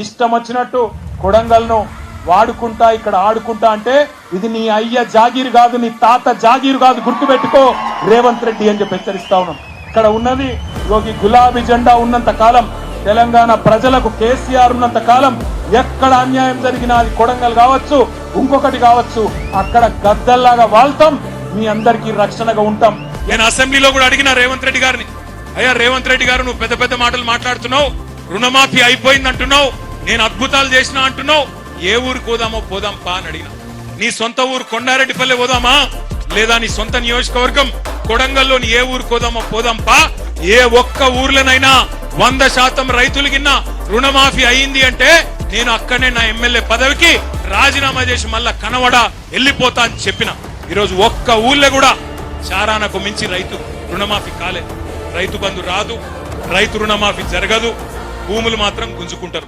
ఇష్టం వచ్చినట్టు కొడంగల్ను వాడుకుంటా ఇక్కడ ఆడుకుంటా అంటే ఇది నీ అయ్య జాగీరు కాదు, నీ తాత జాగీరు కాదు, గుర్తుపెట్టుకో రేవంత్ రెడ్డి అని చెప్పి హెచ్చరిస్తా ఉన్నాం. ఇక్కడ ఉన్నది యోగి గులాబీ జెండా ఉన్నంత కాలం, తెలంగాణ ప్రజలకు కేసీఆర్ ఉన్నంత కాలం ఎక్కడ అన్యాయం జరిగినా అది కొడంగల్ కావచ్చు, ఇంకొకటి కావచ్చు, అక్కడ గద్దల్లాగా వాళ్తాం, మీ అందరికీ రక్షణగా ఉంటాం. నేను అసెంబ్లీలో కూడా అడిగిన రేవంత్ రెడ్డి గారిని, అయ్యా రేవంత్ రెడ్డి గారు నువ్వు పెద్ద పెద్ద మాటలు మాట్లాడుతున్నావు, రుణమాఫీ అయిపోయింది అంటున్నావు, నేను అద్భుతాలు చేసినా అంటున్నావు, ఏ ఊరు పోదామో పోదాం పా అని అడిగిన. నీ సొంత ఊరు కొండారెడ్డిపల్లె పోదామా, లేదా నీ సొంత నియోజకవర్గం కొడంగల్లోని ఏ ఊరు పోదామో పోదాం పా. ఏ ఒక్క ఊర్లోనైనా 100% రైతులకిన్న రుణమాఫీ అయింది అంటే నేను అక్కడనే నా ఎమ్మెల్యే పదవికి రాజీనామా చేసి మళ్ళా కనవడ వెళ్ళిపోతా అని చెప్పిన. ఈరోజు ఒక్క ఊర్లో కూడా చారానకు మించి రైతు రుణమాఫీ కాలేదు. రైతు బంధు రాదు, రైతు రుణమాఫీ జరగదు, భూములు మాత్రం గుంజుకుంటారు.